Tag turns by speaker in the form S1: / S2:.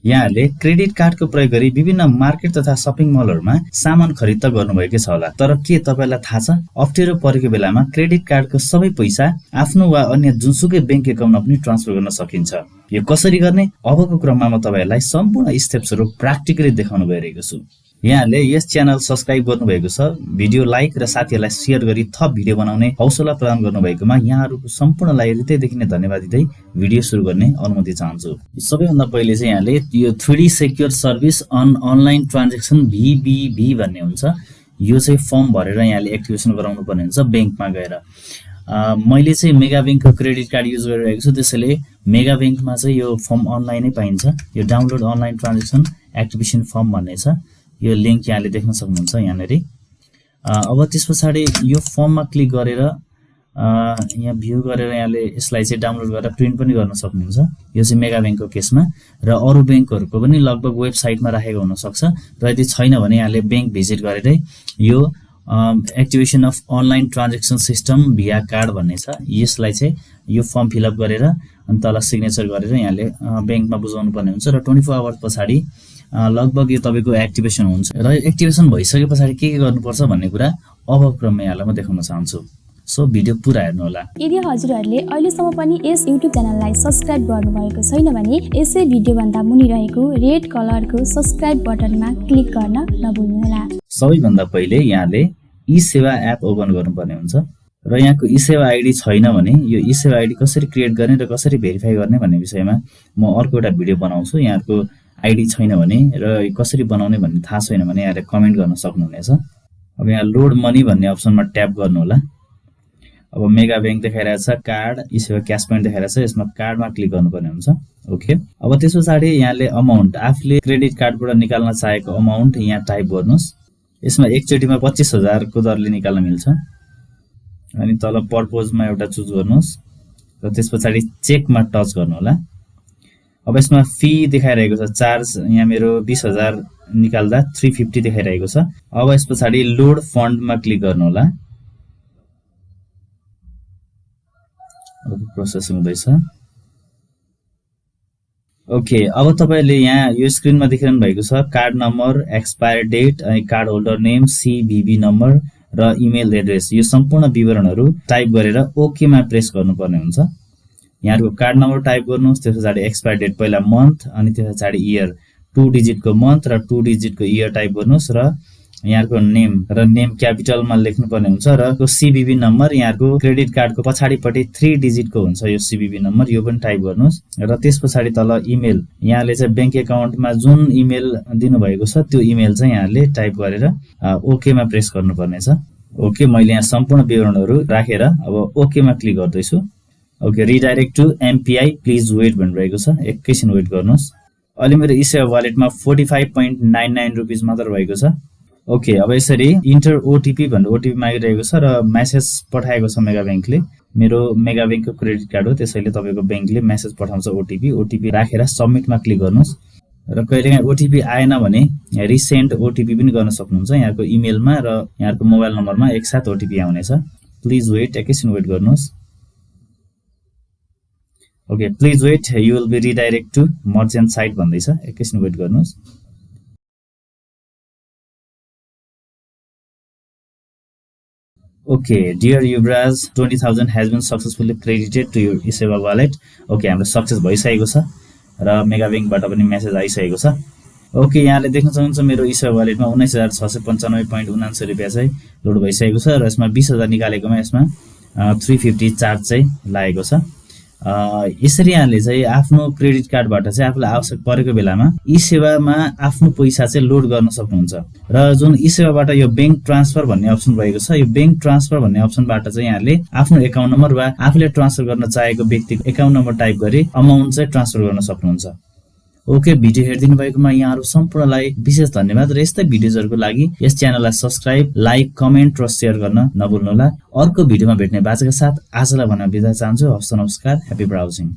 S1: यहाँले क्रेडिट कार्डको प्रयोग गरी विभिन्न मार्केट तथा शपिङ मलहरुमा सामान खरिद त गर्नुभएकै छ होला, तर के तपाईलाई थाहा छ अप्ठ्यारो परेको बेलामा क्रेडिट कार्डको सबै पैसा आफ्नो वा अन्य जुनसुकै बैंक एकाउन्टमा पनि ट्रान्सफर गर्न सकिन्छ। यो कसरी गर्ने अबको क्रममा म तपाईहरुलाई सम्पूर्ण स्टेप्सहरु प्र्याक्टिकली देखाउन गइरहेको छु। यहाँले यस च्यानल सब्स्क्राइब गर्नुभएको छ, भिडियो लाइक र साथीहरुलाई शेयर गरी थप भिडियो बनाउने हौसला प्रदान गर्नुभएकोमा यहाँहरुको सम्पूर्णलाई हृदयदेखि नै धन्यवाद दिँदै भिडियो सुरु गर्ने अनुमति चाहन्छु। सबैभन्दा पहिले चाहिँ यहाँले यो 3D secure service on online transaction VBB भन्ने हुन्छ, यो चाहिँ फर्म भरेर यहाँले एक्टिभेसन गराउनु पर्ने हुन्छ बैंकमा गएर। मैले चाहिँ मेगा बैंकको क्रेडिट कार्ड युज गरिरहेको छु, त्यसैले मेगा बैंकमा चाहिँ यो फर्म अनलाइनै पाइन्छ। यो download online transaction activation form भन्ने छ, यो लिंक यहाँले देख्न सक्नुहुन्छ यहाँनेरि। अब त्यसपछि यो फर्ममा क्लिक गरेर यहाँ भ्यू गरेर यहाँले यसलाई चाहिँ डाउनलोड गरेर प्रिन्ट पनि गर्न सक्नुहुन्छ। यो चाहिँ मेगा बैंकको केसमा, र अरु बैंकहरुको पनि लगभग वेबसाइटमा राखेको हुन सक्छ, र यदि छैन भने यहाँले बैंक भिजिट गरेरै यो activation of online transaction system via card भन्ने छ, यसलाई चाहिँ यो फर्म फिलअप गरेर अनि तल सिग्नेचर गरेर यहाँले बैंकमा बुझाउनु पर्ने हुन्छ, र 24 आवर पछाडि लगभग यो तपाईको एक्टिभेसन हुन्छ। र एक्टिभेसन भइसके पछाडि के गर्नुपर्छ भन्ने कुरा अब क्रममा यहाँलाई म देखाउन चाहन्छु। सो भिडियो पुरा हेर्नु होला।
S2: यदि हजुरहरूले अहिलेसम्म पनि यस युट्युब च्यानललाई सब्स्क्राइब गर्नुभएको छैन भने यसै भिडियो भन्दा मुनि रहेको रेड कलरको सब्स्क्राइब बटनमा क्लिक गर्न नभुल्नुहोला।
S1: सबैभन्दा पहिले यहाँले ई-सेवा एप ओपन गर्नुपर्ने हुन्छ, र यहाँको ई-सेवा आईडी छैन भने यो ई-सेवा आईडी कसरी क्रिएट गर्ने र कसरी भेरिफाई गर्ने भन्ने विषयमा म अर्को एउटा भिडियो बनाउँछु। यहाँको आईडी छैन भने र कसरी बनाउने भन्ने थाहा छैन भने यहाँले कमेन्ट गर्न सक्नुहुनेछ। अब यहाँ लोड मनी भन्ने अप्सनमा ट्याप गर्नु होला। अब मेगा बैंक देखाइरहेछ, कार्ड ई-सेवा क्याश पोइन्ट देखाइरहेछ, यसमा कार्डमा क्लिक गर्नुपर्ने हुन्छ। ओके, अब त्यसपछि यहाँले अमाउन्ट आफूले क्रेडिट कार्डबाट निकाल्न चाहेको अमाउन्ट यहाँ टाइप गर्नुस्। यसमा एकचोटीमा 25,000 को दरले निकाल्न मिल्छ। अनि तल पर्पजमा एउटा चुज गर्नुस्, र त्यसपछि चेकमा टच गर्नु होला। अब यसमा फी देखाइरहेको छ, चार्ज यहाँ मेरो 20,000 निकाल्दा 350 देखाइरहेको छ। अब यसपछि लोड फन्डमा क्लिक गर्नु होला। प्रोसेसिङ हुँदैछ। ओके, अब तपाईले यहाँ यो स्क्रिनमा देखिरहनु भएको छ कार्ड नम्बर, एक्सपायर डेट, अनि card holder name, CVV number र इमेल एड्रेस। यो सम्पूर्ण विवरणहरू टाइप गरेर ओके मा प्रेस गर्नुपर्ने हुन्छ। यहाँको कार्ड नम्बर टाइप गर्नुस्, त्यसपछि एक्सपायर डेट पहिला मन्थ अनि त्यसपछि इयर, 2 डिजिटको मन्थ र 2 डिजिटको इयर टाइप गर्नुस्, र यहाँको नेम र नेम क्यापिटलमा लेख्नुपर्ने हुन्छ, र CVV नम्बर यहाँको क्रेडिट कार्डको पछाडिपट्टि 3 डिजिटको हुन्छ यो CVV नम्बर, यो पनि टाइप गर्नुस्, र त्यसपछि तल इमेल यहाँले चाहिँ बैंक एकाउन्टमा जुन इमेल दिनुभएको छ त्यो इमेल चाहिँ यहाँले टाइप गरेर ओके मा प्रेस गर्नुपर्ने छ। ओके, मैले यहाँ सम्पूर्ण विवरणहरू राखेर अब ओके मा क्लिक गर्दैछु। Okay, redirect to MPI please wait भनिरहेको छ, एकैछिन वेट गर्नुस्। अहिले मेरो ई-सेवा वालेटमा 45.99 रुपीस मात्र भएको छ। ओके, अब यसरी इन्टर ओटिपी भनेर ओटिपी मागिरहेको छ, र मेसेज पठाएको छ मेगा बैंकले। मेरो मेगा बैंकको क्रेडिट कार्ड हो, त्यसैले तपाईको बैंकले मेसेज पठाउँछ ओटिपी राखेर सबमिटमा क्लिक गर्नुस्, र कहिलेकाहीँ ओटिपी आएन भने रिसेन्ड ओटिपी पनि गर्न सक्नुहुन्छ। यहाँको इमेलमा र यहाँको मोबाइल नम्बरमा एकसाथ ओटिपी आउनेछ। प्लिज वेट, एकैछिन वेट गर्नुस्। Okay, please wait, you will be redirect to merchant site भन्दैछ, एकैछिन वेट गर्नुस्। Okay, dear Yuvraj, 20,000 has been successfully credited to your eSewa wallet. Okay, हाम्रो सक्सेस भइसकेको छ र मेगा बैंकबाट पनि मेसेज आइसकेको छ। ओके, यहाँले देख्न सक्नुहुन्छ मेरो ई-सेवा वालेटमा 19,695.79 रुपैयाँ चाहिँ लोड भइसकेको छ, र यसमा 20,000 निकालेकोमा यसमा 350 चार्ज चाहिँ लागेको छ। यसरी यहाँले चाहिँ आफ्नो क्रेडिट कार्डबाट चाहिँ आफूलाई आवश्यक परेको बेलामा ई-सेवामा आफ्नो पैसा चाहिँ लोड गर्न सक्नुहुन्छ। र जुन ई-सेवाबाट यो बैंक ट्रान्सफर भन्ने अप्सन भएको छ, यो बैंक ट्रान्सफर भन्ने अप्सनबाट चाहिँ यहाँले आफ्नो एकाउन्ट नम्बर वा आफूले ट्रान्सफर गर्न चाहेको व्यक्तिको एकाउन्ट नम्बर टाइप गरी अमाउन्ट चाहिँ ट्रान्सफर गर्न सक्नुहुन्छ। ओके, भिडियो हेरिदिनु भएकोमा यहाँहरु सम्पूर्णलाई विशेष धन्यवाद, र यस्तै भिडियोजहरुको लागि यस च्यानललाई सब्स्क्राइब, लाइक, कमेन्ट र शेयर गर्न नभुल्नुहोला। अर्को भिडियोमा भेट्ने बाचाका साथ आजलाई भन्न बिदा चाहन्छु। हस्त नमस्कार, ह्यापी ब्राउजिङ।